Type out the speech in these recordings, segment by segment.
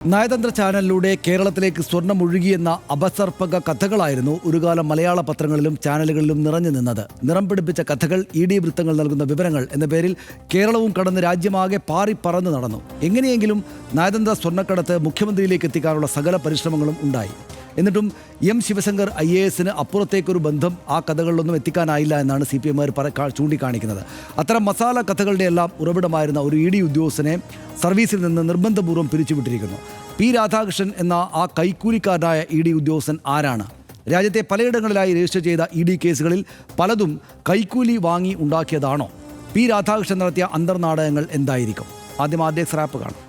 നയതന്ത്ര ചാനലിലൂടെ കേരളത്തിലേക്ക് സ്വർണം ഒഴുകിയെന്ന അപസർപ്പക കഥകളായിരുന്നു ഒരുകാലം മലയാള പത്രങ്ങളിലും ചാനലുകളിലും നിറഞ്ഞു നിന്നത്. നിറം പിടിപ്പിച്ച കഥകൾ, ഇ.ഡി. വൃത്തങ്ങൾ നൽകുന്ന വിവരങ്ങൾ എന്ന പേരിൽ കേരളവും കടന്ന് രാജ്യമാകെ പാറിപ്പറന്ന് നടന്നു. എങ്ങനെയെങ്കിലും നയതന്ത്ര സ്വർണ്ണക്കടത്ത് മുഖ്യമന്ത്രിയിലേക്ക് എത്തിക്കാനുള്ള സകല പരിശ്രമങ്ങളും ഉണ്ടായി. എന്നിട്ടും ശിവശങ്കർ IAS-ന് അപ്പുറത്തേക്കൊരു ബന്ധം ആ കഥകളിലൊന്നും എത്തിക്കാനായില്ല എന്നാണ് CPM-കാർ ചൂണ്ടിക്കാണിക്കുന്നത്. അത്തരം മസാല കഥകളുടെ എല്ലാം ഉറവിടമായിരുന്ന ഒരു ED ഉദ്യോഗസ്ഥനെ സർവീസിൽ നിന്ന് നിർബന്ധപൂർവ്വം പിരിച്ചുവിട്ടിരിക്കുന്നു. P. രാധാകൃഷ്ണൻ എന്ന ആ കൈക്കൂലിക്കാരനായ ED ഉദ്യോഗസ്ഥൻ ആരാണ്? രാജ്യത്തെ പലയിടങ്ങളിലായി രജിസ്റ്റർ ചെയ്ത ED കേസുകളിൽ പലതും കൈക്കൂലി വാങ്ങി ഉണ്ടാക്കിയതാണോ? P. രാധാകൃഷ്ണൻ നടത്തിയ അന്തർനാടകങ്ങൾ എന്തായിരിക്കും? ആദ്യം റാപ്പ് കാണാം.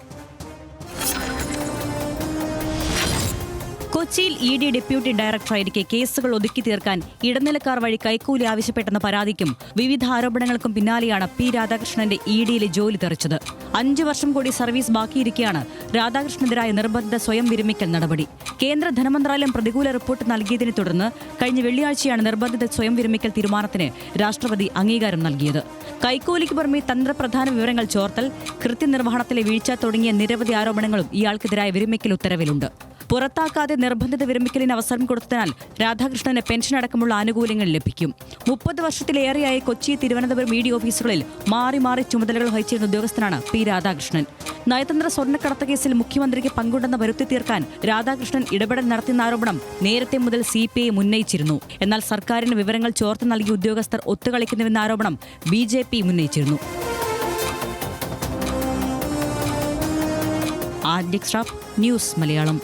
കൊച്ചിയിൽ ED ഡെപ്യൂട്ടി ഡയറക്ടറായിരിക്കെ കേസുകൾ ഒതുക്കി തീർക്കാൻ ഇടനിലക്കാർ വഴി കൈക്കൂലി ആവശ്യപ്പെട്ടെന്ന പരാതിക്കും വിവിധ ആരോപണങ്ങൾക്കും പിന്നാലെയാണ് P. രാധാകൃഷ്ണന്റെ ED-യിലെ ജോലി തെറിച്ചത്. 5 വർഷം കൂടി സർവീസ് ബാക്കിയിരിക്കെയാണ് രാധാകൃഷ്ണനെതിരായ നിർബന്ധിത സ്വയം വിരമിക്കൽ നടപടി. കേന്ദ്ര ധനമന്ത്രാലയം പ്രതികൂല റിപ്പോർട്ട് നൽകിയതിനെ തുടർന്ന് കഴിഞ്ഞ വെള്ളിയാഴ്ചയാണ് നിർബന്ധിത സ്വയം വിരമിക്കൽ തീരുമാനത്തിന് രാഷ്ട്രപതി അംഗീകാരം നൽകിയത്. കൈക്കൂലിക്ക് പുറമെ തന്ത്രപ്രധാന വിവരങ്ങൾ ചോർത്തൽ, കൃത്യനിർവഹണത്തിലെ വീഴ്ച തുടങ്ങിയ നിരവധി ആരോപണങ്ങളും ഇയാൾക്കെതിരായ വിരമിക്കൽ ഉത്തരവിലുണ്ട്. പുറത്താക്കാതെ നിർബന്ധിത വിരമിക്കലിന് അവസരം കൊടുത്തതിനാൽ രാധാകൃഷ്ണന് പെൻഷൻ അടക്കമുള്ള ആനുകൂല്യങ്ങൾ ലഭിക്കും. 30 വർഷത്തിലേറെയായി കൊച്ചി, തിരുവനന്തപുരം ED ഓഫീസുകളിൽ മാറി മാറി ചുമതലകൾ വഹിച്ചിരുന്ന ഉദ്യോഗസ്ഥനാണ് P. രാധാകൃഷ്ണൻ. നയതന്ത്ര സ്വർണ്ണക്കടത്ത് കേസിൽ മുഖ്യമന്ത്രിക്ക് പങ്കുണ്ടെന്ന് വരുത്തി തീർക്കാൻ രാധാകൃഷ്ണൻ ഇടപെടൽ നടത്തിയെന്ന ആരോപണം നേരത്തെ മുതൽ CPI ഉന്നയിച്ചിരുന്നു. എന്നാൽ സർക്കാരിന് വിവരങ്ങൾ ചോർത്ത് നൽകിയ ഉദ്യോഗസ്ഥർ ഒത്തുകളിക്കുന്നുവെന്ന ആരോപണം BJP ഉന്നയിച്ചിരുന്നു. ന്യൂസ് മലയാളം.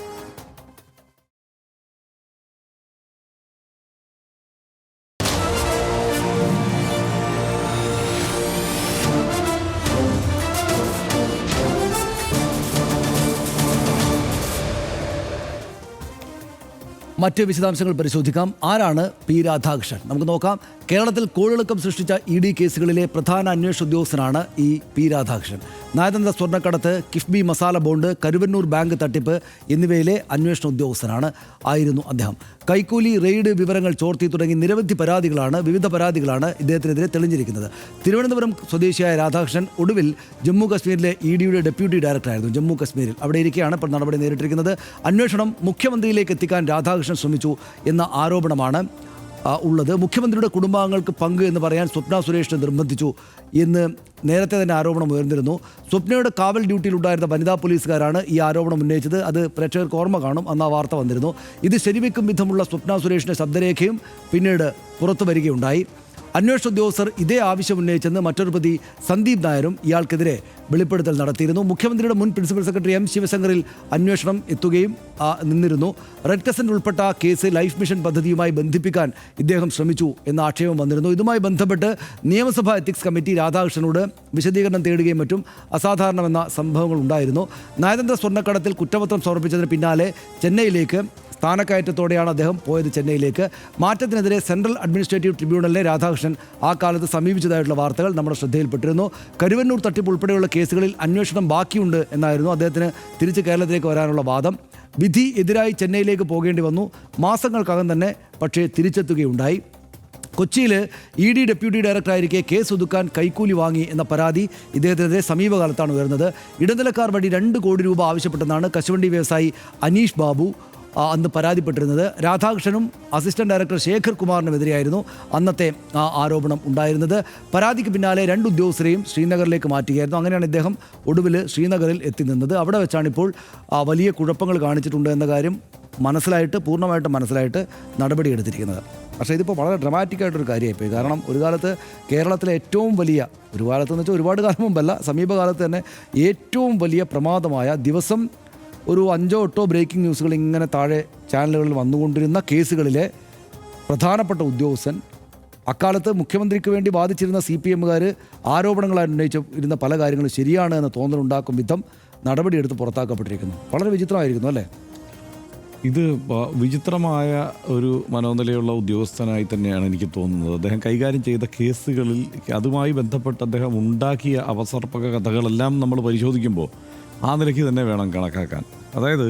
മറ്റ് വിശദാംശങ്ങൾ പരിശോധിക്കാം. ആരാണ് P. രാധാകൃഷ്ണൻ? നമുക്ക് നോക്കാം. കേരളത്തിൽ കോളിളക്കം സൃഷ്ടിച്ച ED കേസുകളിലെ പ്രധാന അന്വേഷണ ഉദ്യോഗസ്ഥനാണ് ഈ P. രാധാകൃഷ്ണൻ. നയതന്ത്ര സ്വർണ്ണക്കടത്ത്, കിഫ്ബി മസാല ബോണ്ട്, കരുവന്നൂർ ബാങ്ക് തട്ടിപ്പ് എന്നിവയിലെ അന്വേഷണ ഉദ്യോഗസ്ഥനാണ് ആയിരുന്നു അദ്ദേഹം. കൈക്കൂലി, റെയ്ഡ്, വിവരങ്ങൾ ചോർത്തി തുടങ്ങി നിരവധി വിവിധ പരാതികളാണ് ഇദ്ദേഹത്തിനെതിരെ തെളിഞ്ഞിരിക്കുന്നത്. തിരുവനന്തപുരം സ്വദേശിയായ രാധാകൃഷ്ണൻ ഒടുവിൽ ജമ്മു കശ്മീരിലെ ED-യുടെ ഡെപ്യൂട്ടി ഡയറക്ടറായിരുന്നു. ജമ്മു കശ്മീരിൽ അവിടെ ഇരിക്കെയാണ് ഇപ്പോൾ നടപടി നേരിട്ടിരിക്കുന്നത്. അന്വേഷണം മുഖ്യമന്ത്രിയിലേക്ക് എത്തിക്കാൻ രാധാകൃഷ്ണൻ ശ്രമിച്ചു എന്ന ആരോപണമാണ് ഉള്ളത്. മുഖ്യമന്ത്രിയുടെ കുടുംബാംഗങ്ങൾക്ക് പങ്ക് എന്ന് പറയാൻ സ്വപ്ന സുരേഷിനെ നിർബന്ധിച്ചു എന്ന് നേരത്തെ തന്നെ ആരോപണം ഉയർന്നിരുന്നു. സ്വപ്നയുടെ കാവൽ ഡ്യൂട്ടിയിലുണ്ടായിരുന്ന വനിതാ പോലീസുകാരാണ് ഈ ആരോപണം ഉന്നയിച്ചത്. അത് പ്രേക്ഷകർക്ക് ഓർമ്മ കാണും, അന്ന് ആ വാർത്ത വന്നിരുന്നു. ഇത് ശരിവെക്കും വിധമുള്ള സ്വപ്ന സുരേഷിൻ്റെ ശബ്ദരേഖയും പിന്നീട് പുറത്തു വരികയുണ്ടായി. അന്വേഷണ ഉദ്യോഗസ്ഥർ ഇതേ ആവശ്യം ഉന്നയിച്ചെന്ന് മറ്റൊരു പ്രതി സന്ദീപ് നായരും ഇയാൾക്കെതിരെ വെളിപ്പെടുത്തൽ നടത്തിയിരുന്നു. മുഖ്യമന്ത്രിയുടെ മുൻ പ്രിൻസിപ്പൽ സെക്രട്ടറി ശിവശങ്കറിൽ അന്വേഷണം എത്തുകയും നിന്നിരുന്നു. റെഡ് ക്രസന്റ് ഉൾപ്പെട്ട കേസ് ലൈഫ് മിഷൻ പദ്ധതിയുമായി ബന്ധിപ്പിക്കാൻ ഇദ്ദേഹം ശ്രമിച്ചു എന്ന ആക്ഷേപം വന്നിരുന്നു. ഇതുമായി ബന്ധപ്പെട്ട് നിയമസഭാ എത്തിക്സ് കമ്മിറ്റി രാധാകൃഷ്ണനോട് വിശദീകരണം തേടുകയും മറ്റും അസാധാരണമെന്ന സംഭവങ്ങൾ ഉണ്ടായിരുന്നു. നയതന്ത്ര സ്വർണ്ണക്കടത്തിൽ കുറ്റപത്രം സമർപ്പിച്ചതിന് പിന്നാലെ ചെന്നൈയിലേക്ക് സ്ഥാനക്കയറ്റത്തോടെയാണ് അദ്ദേഹം പോയത്. ചെന്നൈയിലേക്ക് മാറ്റത്തിനെതിരെ സെൻട്രൽ അഡ്മിനിസ്ട്രേറ്റീവ് ട്രിബ്യൂണലിനെ രാധാകൃഷ്ണൻ ആ കാലത്ത് സമീപിച്ചതായിട്ടുള്ള വാർത്തകൾ നമ്മുടെ ശ്രദ്ധയിൽപ്പെട്ടിരുന്നു. കരുവന്നൂർ തട്ടിപ്പ് ഉൾപ്പെടെയുള്ള കേസുകളിൽ അന്വേഷണം ബാക്കിയുണ്ട് എന്നായിരുന്നു അദ്ദേഹത്തിന് തിരിച്ച് കേരളത്തിലേക്ക് വരാനുള്ള വാദം. വിധി എതിരായി ചെന്നൈയിലേക്ക് പോകേണ്ടി വന്നു. മാസങ്ങൾക്കകം തന്നെ പക്ഷേ തിരിച്ചെത്തുകയുണ്ടായി. കൊച്ചിയിൽ ED ഡെപ്യൂട്ടി ഡയറക്ടറായിരിക്കെ കേസ് ഒതുക്കാൻ കൈക്കൂലി വാങ്ങി എന്ന പരാതി ഇദ്ദേഹത്തിനെതിരെ സമീപകാലത്താണ് ഉയർന്നത്. ഇടനിലക്കാർ വഴി 2 കോടി രൂപ ആവശ്യപ്പെട്ടെന്നാണ് കശുവണ്ടി വ്യവസായി അനീഷ് ബാബു അന്ന് പരാതിപ്പെട്ടിരുന്നത്. രാധാകൃഷ്ണനും അസിസ്റ്റന്റ് ഡയറക്ടർ ശേഖർ കുമാറിനുമെതിരെയായിരുന്നു അന്നത്തെ ആരോപണം ഉണ്ടായിരുന്നത്. പരാതിക്ക് പിന്നാലെ 2 ഉദ്യോഗസ്ഥരെയും ശ്രീനഗറിലേക്ക് മാറ്റുകയായിരുന്നു. അങ്ങനെയാണ് ഇദ്ദേഹം ഒടുവിൽ ശ്രീനഗറിൽ എത്തി നിന്നത്. അവിടെ വെച്ചാണ് ഇപ്പോൾ വലിയ കുഴപ്പങ്ങൾ കാണിച്ചിട്ടുണ്ട് എന്ന കാര്യം പൂർണ്ണമായിട്ട് മനസ്സിലായിട്ട് നടപടിയെടുത്തിരിക്കുന്നത്. പക്ഷേ ഇതിപ്പോൾ വളരെ ഡ്രമാറ്റിക്കായിട്ടൊരു കാര്യമായിപ്പോയി. കാരണം ഒരു കാലത്ത് കേരളത്തിലെ ഏറ്റവും വലിയ, ഒരു കാലത്തെന്ന് വെച്ചാൽ ഒരുപാട് കാലം മുമ്പല്ല, സമീപകാലത്ത് തന്നെ ഏറ്റവും വലിയ പ്രമാദമായ, ദിവസം ഒരു 5-8 ബ്രേക്കിംഗ് ന്യൂസുകൾ ഇങ്ങനെ താഴെ ചാനലുകളിൽ വന്നുകൊണ്ടിരുന്ന കേസുകളിലെ പ്രധാനപ്പെട്ട ഉദ്യോഗസ്ഥൻ, അക്കാലത്ത് മുഖ്യമന്ത്രിക്ക് വേണ്ടി വാദിച്ചിരുന്ന CPM-കാർ ആരോപണങ്ങളായി ഉന്നയിച്ചിരുന്ന പല കാര്യങ്ങളും ശരിയാണ് എന്ന് തോന്നലുണ്ടാക്കും വിധം നടപടിയെടുത്ത് പുറത്താക്കപ്പെട്ടിരിക്കുന്നു. വളരെ വിചിത്രമായിരിക്കുന്നു അല്ലേ? ഇത് വിചിത്രമായ ഒരു മനോനിലയുള്ള ഉദ്യോഗസ്ഥനായി തന്നെയാണ് എനിക്ക് തോന്നുന്നത്. അദ്ദേഹം കൈകാര്യം ചെയ്ത കേസുകളിൽ അതുമായി ബന്ധപ്പെട്ട് അദ്ദേഹം ഉണ്ടാക്കിയ അപസർപ്പക കഥകളെല്ലാം നമ്മൾ പരിശോധിക്കുമ്പോൾ ആ നിലയ്ക്ക് തന്നെ വേണം കണക്കാക്കാൻ. അതായത്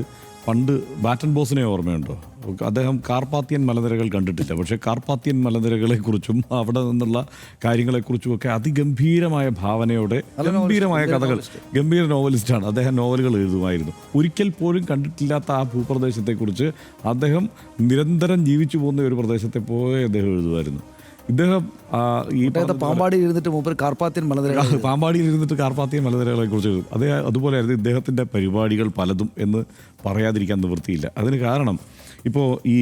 പണ്ട് ബാറ്റൻ ബോസിനെ ഓർമ്മയുണ്ടോ? അദ്ദേഹം കാർപ്പാത്തിയൻ മലനിരകൾ കണ്ടിട്ടില്ല, പക്ഷേ കാർപ്പാത്തിയൻ മലനിരകളെക്കുറിച്ചും അവിടെ നിന്നുള്ള കാര്യങ്ങളെക്കുറിച്ചുമൊക്കെ അതിഗംഭീരമായ ഭാവനയോടെ ഗംഭീരമായ കഥകൾ, ഗംഭീര നോവലിസ്റ്റാണ് അദ്ദേഹം. നോവലുകൾ എഴുതുമായിരുന്നു. ഒരിക്കൽ പോലും കണ്ടിട്ടില്ലാത്ത ആ ഭൂപ്രദേശത്തെക്കുറിച്ച് അദ്ദേഹം നിരന്തരം ജീവിച്ചു പോകുന്ന ഒരു പ്രദേശത്തെ പോലെ അദ്ദേഹം എഴുതുമായിരുന്നു. ഇദ്ദേഹം ഈ പാമ്പാടിയിൽ ഇരുന്നിട്ട് മൂപ്പർ കാർപ്പാത്തിയൻ മലനിരകൾ പാമ്പാടിയിൽ ഇരുന്നിട്ട് കാർപ്പാത്തിയൻ മലനിരകളെ കുറിച്ച് എഴുതും. അതുപോലെയായിരുന്നു ഇദ്ദേഹത്തിൻ്റെ പരിപാടികൾ പലതും എന്ന് പറയാതിരിക്കാൻ നിവൃത്തിയില്ല. അതിന് കാരണം ഇപ്പോൾ ഈ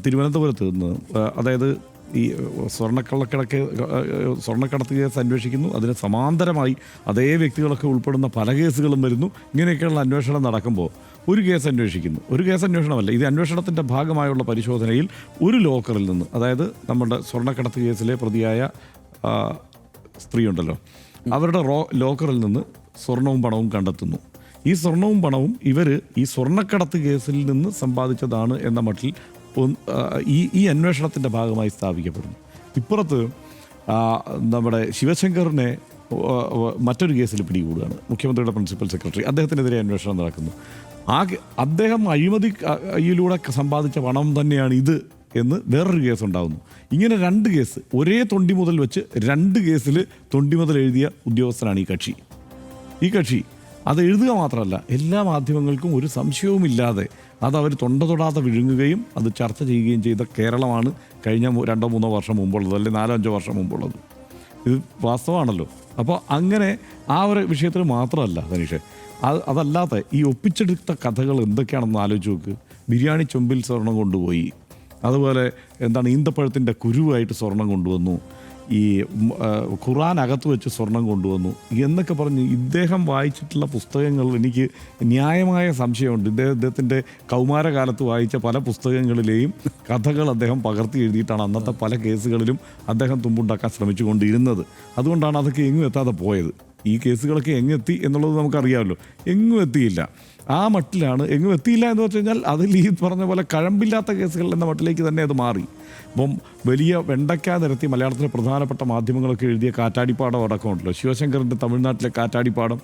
തിരുവനന്തപുരത്ത് നിന്ന്, അതായത് ഈ സ്വർണ്ണക്കടത്ത് കേസ് അന്വേഷിക്കുന്നു, അതിന് സമാന്തരമായി അതേ വ്യക്തികളൊക്കെ ഉൾപ്പെടുന്ന പല കേസുകളും വരുന്നു. ഇങ്ങനെയൊക്കെയുള്ള അന്വേഷണം നടക്കുമ്പോൾ ഒരു കേസ് അന്വേഷിക്കുന്നു. ഒരു കേസ് അന്വേഷണമല്ല, ഇത് അന്വേഷണത്തിൻ്റെ ഭാഗമായുള്ള പരിശോധനയിൽ ഒരു ലോക്കറിൽ നിന്ന്, അതായത് നമ്മുടെ സ്വർണ്ണക്കടത്ത് കേസിലെ പ്രതിയായ സ്ത്രീ ഉണ്ടല്ലോ, അവരുടെ ലോക്കറിൽ നിന്ന് സ്വർണവും പണവും കണ്ടെത്തുന്നു. ഈ സ്വർണവും പണവും ഇവർ ഈ സ്വർണ്ണക്കടത്ത് കേസിൽ നിന്ന് സമ്പാദിച്ചതാണ് എന്ന മട്ടിൽ ഈ അന്വേഷണത്തിൻ്റെ ഭാഗമായി സ്ഥാപിക്കപ്പെടുന്നു. ഇപ്പുറത്ത് നമ്മുടെ ശിവശങ്കറിനെ മറ്റൊരു കേസിൽ പിടികൂടുകയാണ്. മുഖ്യമന്ത്രിയുടെ പ്രിൻസിപ്പൽ സെക്രട്ടറി, അദ്ദേഹത്തിനെതിരെ അന്വേഷണം നടക്കുന്നു. അദ്ദേഹം അഴിമതിയിലൂടെ സമ്പാദിച്ച പണം തന്നെയാണ് ഇത് എന്ന് വേറൊരു കേസ് ഉണ്ടാകുന്നു. ഇങ്ങനെ രണ്ട് കേസ്, ഒരേ തൊണ്ടി മുതൽ വെച്ച് രണ്ട് കേസിൽ തൊണ്ടി മുതൽ എഴുതിയ ഉദ്യോഗസ്ഥനാണ് ഈ കക്ഷി. അത് എഴുതുക മാത്രമല്ല, എല്ലാ മാധ്യമങ്ങൾക്കും ഒരു സംശയവുമില്ലാതെ അത് അവർ തൊടാതെ വിഴുങ്ങുകയും അത് ചർച്ച ചെയ്യുകയും ചെയ്ത കേരളമാണ് കഴിഞ്ഞ 2-3 വർഷം മുമ്പുള്ളത്, അല്ലെങ്കിൽ 4-5 വർഷം മുമ്പുള്ളത്. ഇത് വാസ്തവമാണല്ലോ. അപ്പോൾ അങ്ങനെ ആ ഒരു വിഷയത്തിൽ മാത്രമല്ല സനീഷേ, അതല്ലാതെ ഈ ഒപ്പിച്ചെടുത്ത കഥകൾ എന്തൊക്കെയാണെന്ന് ആലോചിച്ച് നോക്ക്. ബിരിയാണി ചൊമ്പിൽ സ്വർണം കൊണ്ടുപോയി, അതുപോലെ ഈന്തപ്പഴത്തിൻ്റെ കുരുവായിട്ട് സ്വർണം കൊണ്ടുവന്നു, ഈ ഖുർആൻ അകത്ത് വെച്ച് സ്വർണം കൊണ്ടുവന്നു എന്നൊക്കെ പറഞ്ഞ് ഇദ്ദേഹം വായിച്ചിട്ടുള്ള പുസ്തകങ്ങൾ എനിക്ക് ന്യായമായ സംശയമുണ്ട്. ഇദ്ദേഹത്തിൻ്റെ കൗമാരകാലത്ത് വായിച്ച പല പുസ്തകങ്ങളിലെയും കഥകൾ അദ്ദേഹം പകർത്തി എഴുതിയിട്ടാണ് അന്നത്തെ പല കേസുകളിലും അദ്ദേഹം തുമ്പുണ്ടാക്കാൻ ശ്രമിച്ചുകൊണ്ടിരുന്നത്. അതുകൊണ്ടാണ് അതൊക്കെ എങ്ങും എത്താതെ പോയത്. ഈ കേസുകളൊക്കെ എങ്ങെത്തി എന്നുള്ളത് നമുക്കറിയാമല്ലോ. എങ്ങും എത്തിയില്ല. ആ മട്ടിലാണ്. എങ്ങും എത്തിയില്ല എന്ന് വെച്ച് കഴിഞ്ഞാൽ അതിൽ ഈ പറഞ്ഞ പോലെ കഴമ്പില്ലാത്ത കേസുകൾ എന്ന മട്ടിലേക്ക് തന്നെ അത് മാറി. അപ്പം വലിയ വെണ്ടയ്ക്ക നിരത്തി മലയാളത്തിലെ പ്രധാനപ്പെട്ട മാധ്യമങ്ങളൊക്കെ എഴുതിയ കാറ്റാടിപ്പാടം അടക്കമുണ്ടല്ലോ, ശിവശങ്കറിൻ്റെ തമിഴ്നാട്ടിലെ കാറ്റാടിപ്പാടം,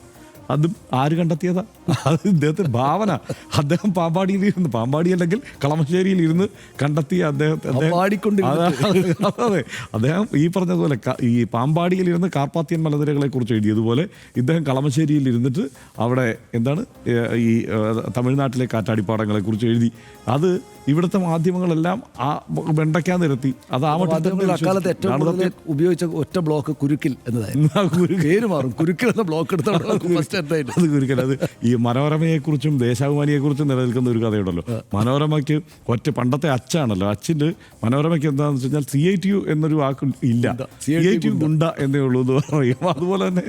അതും ആര് കണ്ടെത്തിയതാ? അത് ഇദ്ദേഹത്തിൻ്റെ ഭാവന. അദ്ദേഹം പാമ്പാടി അല്ലെങ്കിൽ കളമശ്ശേരിയിൽ ഇരുന്ന് കണ്ടെത്തിയ അതെ, അദ്ദേഹം ഈ പറഞ്ഞതുപോലെ ഈ പാമ്പാടിയിൽ ഇരുന്ന് കാർപ്പാത്തിയൻ മലനിരകളെ കുറിച്ച് എഴുതിയതുപോലെ ഇദ്ദേഹം കളമശ്ശേരിയിൽ ഇരുന്നിട്ട് അവിടെ ഈ തമിഴ്നാട്ടിലെ കാറ്റാടിപ്പാടങ്ങളെ കുറിച്ച് എഴുതി. അത് ഇവിടുത്തെ മാധ്യമങ്ങളെല്ലാം ആ വെണ്ടയ്ക്ക നിരത്തി. അത് ആ അക്കാലത്ത് ഏറ്റവും കൂടുതൽ ഉപയോഗിച്ച ഒറ്റ ബ്ലോക്ക് കുരുക്കിൽ എന്നതായിരുന്നു. പേര് മാറും, കുരുക്കിൽ എന്ന ബ്ലോക്ക് അത് കുരുക്കൽ. അത് ഈ മനോരമയെക്കുറിച്ചും ദേശാഭിമാനിയെക്കുറിച്ചും നിലനിൽക്കുന്ന ഒരു കഥയുണ്ടല്ലോ. മനോരമയ്ക്ക് പണ്ടത്തെ അച്ചാണല്ലോ, അച്ചിൻ്റെ മനോരമയ്ക്ക് എന്താണെന്ന് വെച്ച് കഴിഞ്ഞാൽ CITU എന്നൊരു വാക്ക് ഇല്ല, CITU ഗുണ്ട എന്നേ ഉള്ളൂ എന്ന് പറയും. അതുപോലെ തന്നെ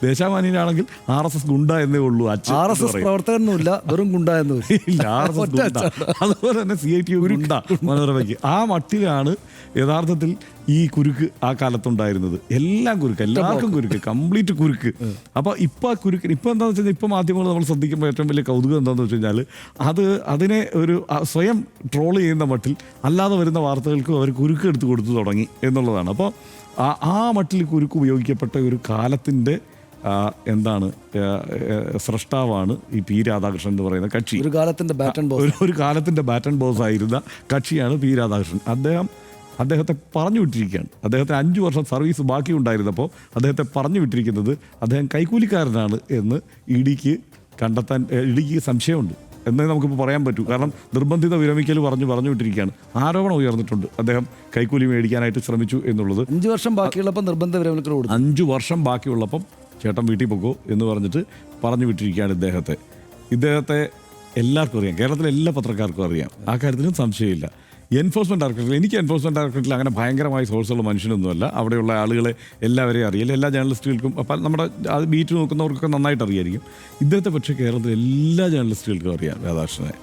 ദേശാഭിമാനിയിലാണെങ്കിൽ RSS ഗുണ്ട എന്നേ ഉള്ളൂ. RSS പ്രവർത്തകനൊന്നുമില്ല, വെറും ഗുണ്ട എന്ന് ഇല്ല, RSS ഗുണ്ട. അതുപോലെ തന്നെ CITU ഗുണ്ട മനോരമയ്ക്ക്. ആ മട്ടിലാണ് യഥാർത്ഥത്തിൽ ഈ കുരുക്ക് ആ കാലത്തുണ്ടായിരുന്നത്. എല്ലാം കുരുക്ക്, എല്ലാവർക്കും കുരുക്ക്, കംപ്ലീറ്റ് കുരുക്ക്. അപ്പോൾ ഇപ്പോൾ ആ കുരുക്ക് ഇപ്പോൾ എന്താണെന്ന് വെച്ച് കഴിഞ്ഞാൽ ഇപ്പോൾ മാധ്യമങ്ങൾ നമ്മൾ ശ്രദ്ധിക്കുമ്പോൾ ഏറ്റവും വലിയ കൗതുകം എന്താണെന്ന് വെച്ച് കഴിഞ്ഞാൽ അതിനെ ഒരു സ്വയം ട്രോൾ ചെയ്യുന്ന മട്ടിൽ അല്ലാതെ വരുന്ന വാർത്തകൾക്കും അവർ കുരുക്ക് എടുത്ത് കൊടുത്തു തുടങ്ങി എന്നുള്ളതാണ്. അപ്പോൾ ആ മട്ടിൽ കുരുക്ക് ഉപയോഗിക്കപ്പെട്ട ഒരു കാലത്തിൻ്റെ സ്രഷ്ടാവാണ് ഈ P. രാധാകൃഷ്ണൻ എന്ന് പറയുന്ന കക്ഷി. ഒരു കാലത്തിൻ്റെ ബാറ്റൺ ബോസ് ആയിരുന്ന കക്ഷിയാണ് P. രാധാകൃഷ്ണൻ. അദ്ദേഹത്തെ പറഞ്ഞു വിട്ടിരിക്കുകയാണ്. അദ്ദേഹത്തിന് 5 വർഷം സർവീസ് ബാക്കി ഉണ്ടായിരുന്നപ്പോൾ അദ്ദേഹത്തെ പറഞ്ഞു വിട്ടിരിക്കുന്നത് അദ്ദേഹം കൈക്കൂലിക്കാരനാണ് എന്ന് ഇഡിക്ക് സംശയമുണ്ട് എന്നേ നമുക്കിപ്പോൾ പറയാൻ പറ്റൂ. കാരണം നിർബന്ധിത വിരമിക്കൽ പറഞ്ഞു വിട്ടിരിക്കുകയാണ്. ആരോപണം ഉയർന്നിട്ടുണ്ട് അദ്ദേഹം കൈക്കൂലി മേടിക്കാനായിട്ട് ശ്രമിച്ചു എന്നുള്ളത്. 5 വർഷം ബാക്കിയുള്ളപ്പം നിർബന്ധിത വിരമിക്കൽ കൊടുത്തു. 5 വർഷം ബാക്കിയുള്ളപ്പം ചേട്ടൻ വീട്ടിൽ പോക്കോ എന്ന് പറഞ്ഞിട്ട് പറഞ്ഞു വിട്ടിരിക്കുകയാണ് ഇദ്ദേഹത്തെ എല്ലാവർക്കും അറിയാം, കേരളത്തിലെ എല്ലാ പത്രക്കാർക്കും അറിയാം. ആ കാര്യത്തിലും സംശയമില്ല. എൻഫോഴ്സ്മെൻറ്റ് ഡയറക്ടറേറ്റിൽ, എനിക്ക് എൻഫോഴ്സ്മെൻറ്റ് ഡയറക്ടറേറ്റിൽ അങ്ങനെ ഭയങ്കരമായ സോഴ്സുള്ള മനുഷ്യനൊന്നുമല്ല. അവിടെയുള്ള ആളുകളെ എല്ലാവരെയും അറിയില്ല, എല്ലാ ജേർണലിസ്റ്റുകൾക്കും അപ്പം നമ്മുടെ അത് ബീറ്റ് നോക്കുന്നവർക്കൊക്കെ നന്നായിട്ട് അറിയായിരിക്കും. ഇദ്ദേഹത്തെ പക്ഷേ കേരളത്തിലെ എല്ലാ ജേർണലിസ്റ്റുകൾക്കും അറിയാം രാധാകൃഷ്ണനെ.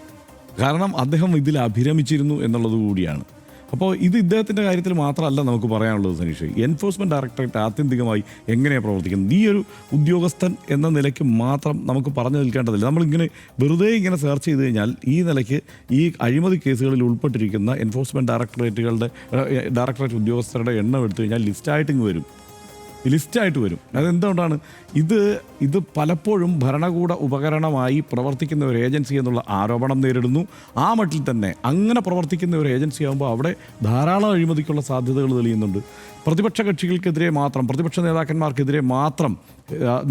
കാരണം അദ്ദേഹം ഇതിൽ അഭിരമിച്ചിരുന്നു എന്നുള്ളത് കൂടിയാണ്. അപ്പോൾ ഇത് ഇദ്ദേഹത്തിൻ്റെ കാര്യത്തിൽ മാത്രമല്ല നമുക്ക് പറയാനുള്ളത് സനീഷ്. എൻഫോഴ്സ്മെൻറ്റ് ഡയറക്ടറേറ്റ് ആത്യന്തികമായി എങ്ങനെയാണ് പ്രവർത്തിക്കുന്നത്, ഈ ഒരു ഉദ്യോഗസ്ഥൻ എന്ന നിലയ്ക്ക് മാത്രം നമുക്ക് പറഞ്ഞു നിൽക്കേണ്ടതില്ല. നമ്മളിങ്ങനെ വെറുതെ ഇങ്ങനെ സെർച്ച് ചെയ്ത് കഴിഞ്ഞാൽ ഈ നിലയ്ക്ക് ഈ അഴിമതി കേസുകളിൽ ഉൾപ്പെട്ടിരിക്കുന്ന എൻഫോഴ്സ്മെൻറ്റ് ഡയറക്ടറേറ്റ് ഉദ്യോഗസ്ഥരുടെ എണ്ണം എടുത്തു കഴിഞ്ഞാൽ ലിസ്റ്റായിട്ട് ഇങ്ങ് വരും. ലിസ്റ്റായിട്ട് വരും. അതെന്തുകൊണ്ടാണ് ഇത് പലപ്പോഴും ഭരണകൂട ഉപകരണമായി പ്രവർത്തിക്കുന്ന ഒരു ഏജൻസി എന്നുള്ള ആരോപണം നേരിടുന്നു. ആ മട്ടിൽ തന്നെ അങ്ങനെ പ്രവർത്തിക്കുന്ന ഒരു ഏജൻസി ആകുമ്പോൾ അവിടെ ധാരാളം അഴിമതിക്കുള്ള സാധ്യതകൾ തെളിയുന്നുണ്ട്. പ്രതിപക്ഷ കക്ഷികൾക്കെതിരെ മാത്രം, പ്രതിപക്ഷ നേതാക്കന്മാർക്കെതിരെ മാത്രം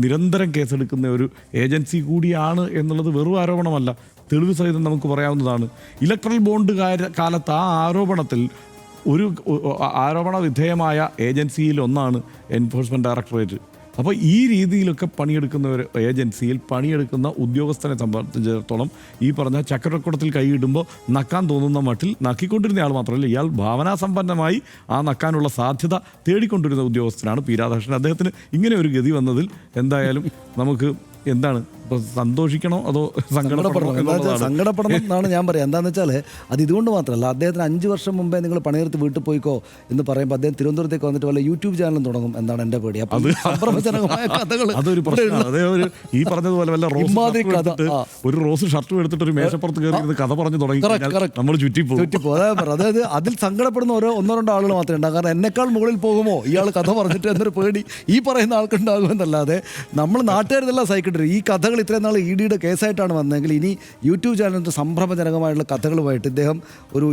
നിരന്തരം കേസെടുക്കുന്ന ഒരു ഏജൻസി കൂടിയാണ് എന്നുള്ളത് വെറും ആരോപണമല്ല, തെളിവ് സഹിതം നമുക്ക് പറയാവുന്നതാണ്. ഇലക്ട്രൽ ബോണ്ട് കാലത്ത് ആ ആരോപണത്തിൽ ഒരു ആരോപണ വിധേയമായ ഏജൻസിയിൽ ഒന്നാണ് എൻഫോഴ്സ്മെൻറ്റ് ഡയറക്ടറേറ്റ്. അപ്പോൾ ഈ രീതിയിലൊക്കെ പണിയെടുക്കുന്ന ഒരു ഏജൻസിയിൽ പണിയെടുക്കുന്ന ഉദ്യോഗസ്ഥനെ സംബന്ധിച്ചിടത്തോളം ഈ പറഞ്ഞ ചക്രക്കുടത്തിൽ കൈയിടുമ്പോൾ നക്കാൻ തോന്നുന്ന മട്ടിൽ നക്കിക്കൊണ്ടിരുന്ന ആൾ മാത്രമല്ല, ഇയാൾ ഭാവനാസമ്പന്നമായി ആ നക്കാനുള്ള സാധ്യത തേടിക്കൊണ്ടിരുന്ന ഉദ്യോഗസ്ഥനാണ് പി രാധാകൃഷ്ണൻ. അദ്ദേഹത്തിന് ഇങ്ങനെ ഒരു ഗതി വന്നതിൽ എന്തായാലും നമുക്ക് എന്താണ് സന്തോഷിക്കണോ അതോ സങ്കടപ്പെടണം എന്നാണ് ഞാൻ പറയാം. എന്താണെന്ന് വെച്ചാൽ അത് ഇതുകൊണ്ട് മാത്രമല്ല, അദ്ദേഹത്തിന് 5 വർഷം മുമ്പേ നിങ്ങൾ പണിയെടുത്ത് വീട്ടിൽ പോയിക്കോ എന്ന് പറയുമ്പോൾ അദ്ദേഹം തിരുവനന്തപുരത്തേക്ക് വന്നിട്ട് വല്ല യൂട്യൂബ് ചാനലും തുടങ്ങും എന്നാണ് എൻ്റെ പേടി. അപ്പോൾ സംഭ്രമജനകമായ കഥകൾ അതൊരു പ്രശ്നമാണ്. ഈ പറഞ്ഞതുപോലെ വല്ല ഒരു റോസ് ഷർട്ടും എടുത്തിട്ട് ഒരു മേശപ്പുറത്ത് കയറി കഥ പറഞ്ഞു തുടങ്ങി നമ്മൾ ചുറ്റിപ്പോ. അതായത് അതിൽ സങ്കടപ്പെടുന്ന ഒന്നോ രണ്ടോ ആളുകൾ മാത്രമേ ഉണ്ടാകും. കാരണം എന്നെക്കാൾ മുകളിൽ പോകുമോ ഇയാൾ കഥ പറഞ്ഞിട്ട് എന്നൊരു പേടി ഈ പറയുന്ന ആൾക്കുണ്ടാകുമെന്നല്ലാതെ നമ്മൾ നാട്ടുകാരെല്ലാം സഹിക്കട്ടെ. ഈ കഥകൾ ഇത്രയും നാൾ ഇ ഡിയുടെ കേസായിട്ടാണ് വന്നതെങ്കിൽ ഇനി യൂട്യൂബ് ചാനലിൻ്റെ സംഭ്രമജനകമായിട്ടുള്ള കഥകളുമായിട്ട് ഇദ്ദേഹം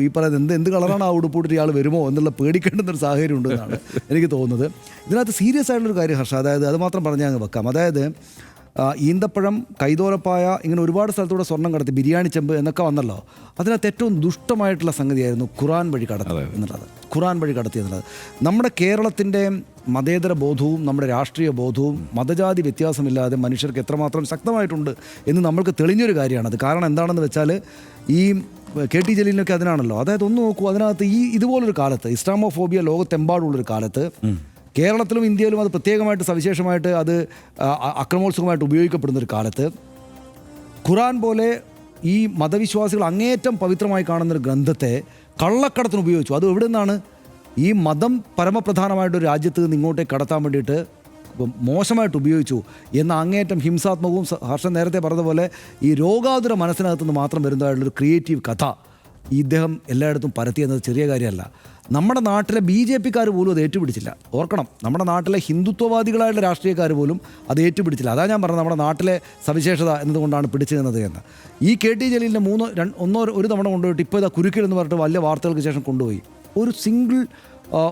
ഈ പറയുന്നത് എന്ത് കളറാണ് ആ ഉടുപ്പൂട്ടിട്ട് ഇയാൾ വരുമോ എന്നുള്ള പേടിക്കേണ്ടുന്നൊരു സാഹചര്യം ഉണ്ടെന്നാണ് എനിക്ക് തോന്നുന്നത്. ഇതിനകത്ത് സീരിയസ് ആയിട്ടുള്ളൊരു കാര്യം ഹർഷ, അതായത് അത് മാത്രം പറഞ്ഞാൽ അങ്ങ് വെക്കാം. അതായത് ഈന്തപ്പഴം, കൈതോലപ്പായ, ഇങ്ങനെ ഒരുപാട് സ്ഥലത്തൂടെ സ്വർണ്ണം കടത്തി, ബിരിയാണി ചെമ്പ് എന്നൊക്കെ വന്നല്ലോ. അതിനകത്ത് ഏറ്റവും ദുഷ്ടമായിട്ടുള്ള സംഗതിയായിരുന്നു ഖുറാൻ വഴി കടത്തി എന്നുള്ളത്. ഖുറാൻ വഴി കടത്തി എന്നുള്ളത് നമ്മുടെ കേരളത്തിൻ്റെ മതേതര ബോധവും നമ്മുടെ രാഷ്ട്രീയ ബോധവും മതജാതി വ്യത്യാസമില്ലാതെ മനുഷ്യർക്ക് എത്രമാത്രം ശക്തമായിട്ടുണ്ട് എന്ന് നമ്മൾക്ക് തെളിഞ്ഞൊരു കാര്യമാണത്. കാരണം എന്താണെന്ന് വെച്ചാൽ ഈ KT ജലീലിനൊക്കെ അതിനാണല്ലോ. അതായത് ഒന്ന് നോക്കൂ, അതിനകത്ത് ഇതുപോലൊരു കാലത്ത് ഇസ്ലാമോഫോബിയ ലോകത്തെമ്പാടുള്ളൊരു കാലത്ത് കേരളത്തിലും ഇന്ത്യയിലും അത് പ്രത്യേകമായിട്ട് സവിശേഷമായിട്ട് അത് അക്രമോത്സുകമായിട്ട് ഉപയോഗിക്കപ്പെടുന്നൊരു കാലത്ത് ഖുറാൻ പോലെ ഈ മതവിശ്വാസികൾ അങ്ങേയറ്റം പവിത്രമായി കാണുന്നൊരു ഗ്രന്ഥത്തെ കള്ളക്കടത്തിന് ഉപയോഗിച്ചു. അത് എവിടെ നിന്നാണ്? ഈ മതം പരമപ്രധാനമായിട്ടൊരു രാജ്യത്ത് നിന്ന് ഇങ്ങോട്ടേക്ക് കടത്താൻ വേണ്ടിയിട്ട് മോശമായിട്ട് ഉപയോഗിച്ചു എന്ന അങ്ങേയറ്റം ഹിംസാത്മകവും ഹർഷൻ നേരത്തെ പറഞ്ഞതുപോലെ ഈ രോഗാതുര മനസ്സിനകത്ത് നിന്ന് മാത്രം വരുന്നതായിട്ടുള്ളൊരു ക്രിയേറ്റീവ് കഥ ഇദ്ദേഹം എല്ലായിടത്തും പരത്തിയെന്നത് ചെറിയ കാര്യമല്ല. നമ്മുടെ നാട്ടിലെ BJP-ക്കാർ പോലും അത് ഏറ്റുപിടിച്ചില്ല. ഓർക്കണം, നമ്മുടെ നാട്ടിലെ ഹിന്ദുത്വവാദികളായിട്ടുള്ള രാഷ്ട്രീയക്കാർ പോലും അത് ഏറ്റുപിടിച്ചില്ല. അതാ ഞാൻ പറഞ്ഞത് നമ്മുടെ നാട്ടിലെ സവിശേഷത എന്നതുകൊണ്ടാണ് പിടിച്ചു നിന്നത് എന്ന്. ഈ KT ജലീലിനെ ഒരു തവണ കൊണ്ടുപോയിട്ട് ഇപ്പോൾ ഇതാ കുരുക്കിൽ എന്ന് പറഞ്ഞിട്ട് വലിയ വാർത്തകൾക്ക് ശേഷം കൊണ്ടുപോയി.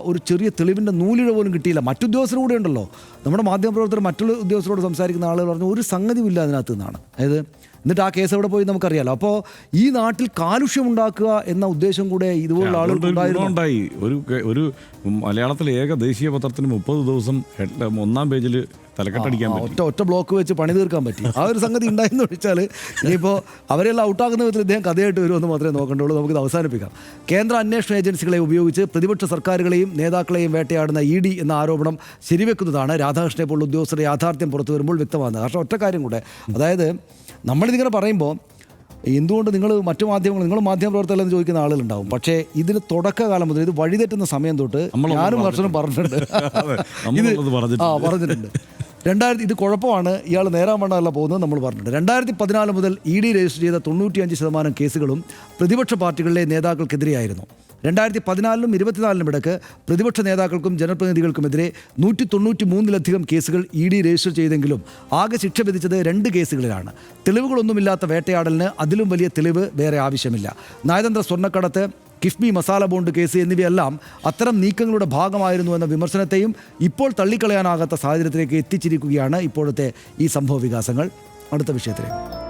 ഒരു ചെറിയ തെളിവിൻ്റെ നൂലിഴ പോലും കിട്ടിയില്ല. മറ്റുദ്യോഗസ്ഥർ കൂടെ ഉണ്ടല്ലോ, നമ്മുടെ മാധ്യമപ്രവർത്തകർ മറ്റുള്ള ഉദ്യോഗസ്ഥരോട് സംസാരിക്കുന്ന ആളുകൾ പറഞ്ഞു ഒരു സംഗതിയുമില്ല അതിനകത്ത് നിന്നാണ്. അതായത് എന്നിട്ട് ആ കേസ് എവിടെ പോയി നമുക്കറിയാലോ. അപ്പോൾ ഈ നാട്ടിൽ കാലുഷ്യമുണ്ടാക്കുക എന്ന ഉദ്ദേശം കൂടെ ഇതുപോലുള്ള ആളുകൾ ഉണ്ടായി. ഒരു മലയാളത്തിലെ ഏക ദേശീയ പത്രത്തിന് 30 ദിവസം 1-ാം പേജിൽ തലക്കെട്ടടിക്കാൻ ഒറ്റ ബ്ലോക്ക് വെച്ച് പണി തീർക്കാൻ പറ്റി. ആ ഒരു സംഗതി ഉണ്ടായെന്ന് വെച്ചാൽ ഇനിയിപ്പോൾ അവരെല്ലാം ഔട്ടാക്കുന്ന വിധത്തിൽ ഇദ്ദേഹം കഥയായിട്ട് വരുമെന്ന് മാത്രമേ നോക്കേണ്ടുള്ളൂ. നമുക്കിത് അവസാനിപ്പിക്കാം. കേന്ദ്ര അന്വേഷണ ഏജൻസികളെ ഉപയോഗിച്ച് പ്രതിപക്ഷ സർക്കാരുകളെയും നേതാക്കളെയും വേട്ടയാടുന്ന ED എന്ന ആരോപണം ശരിവെക്കുന്നതാണ് രാധാകൃഷ്ണനെ പോലുള്ള ഉദ്യോഗസ്ഥരുടെ യാഥാർത്ഥ്യം പുറത്തു വരുമ്പോൾ വ്യക്തമാകുന്നത്. പക്ഷേ ഒറ്റ കാര്യം കൂടെ, അതായത് നമ്മളിതിങ്ങനെ പറയുമ്പോൾ എന്തുകൊണ്ട് നിങ്ങൾ മാധ്യമപ്രവർത്തകരെന്ന് ചോദിക്കുന്ന ആളുകളുണ്ടാവും. പക്ഷേ ഇതിന് തുടക്കകാലം മുതൽ ഇത് വഴിതെറ്റുന്ന സമയം തൊട്ട് ഞാനും കർഷകനും പറഞ്ഞിട്ടുണ്ട്. ഇത് കുഴപ്പമാണ്, ഇയാൾ നേരാൻ വേണ്ടതല്ല പോകുന്നത് നമ്മൾ പറഞ്ഞിട്ടുണ്ട്. 2014 മുതൽ ED രജിസ്റ്റർ ചെയ്ത 95% കേസുകളും പ്രതിപക്ഷ പാർട്ടികളിലെ നേതാക്കൾക്കെതിരെയായിരുന്നു. 2014-ലും 2024-ലും ഇടയ്ക്ക് പ്രതിപക്ഷ നേതാക്കൾക്കും ജനപ്രതിനിധികൾക്കുമെതിരെ 193-ലധികം കേസുകൾ ED രജിസ്റ്റർ ചെയ്തെങ്കിലും ആകെ ശിക്ഷ വിധിച്ചത് 2 കേസുകളിലാണ്. തെളിവുകളൊന്നുമില്ലാത്ത വേട്ടയാടലിന് അതിലും വലിയ തെളിവ് വേറെ ആവശ്യമില്ല. നയതന്ത്ര സ്വർണ്ണക്കടത്ത്, കിഫ്ബി മസാല ബോണ്ട് കേസ് എന്നിവയെല്ലാം അത്തരം നീക്കങ്ങളുടെ ഭാഗമായിരുന്നു എന്ന വിമർശനത്തെയും ഇപ്പോൾ തള്ളിക്കളയാനാകാത്ത സാഹചര്യത്തിലേക്ക് എത്തിച്ചിരിക്കുകയാണ് ഇപ്പോഴത്തെ ഈ സംഭവ വികാസങ്ങൾ. അടുത്ത വിഷയത്തിലേക്ക്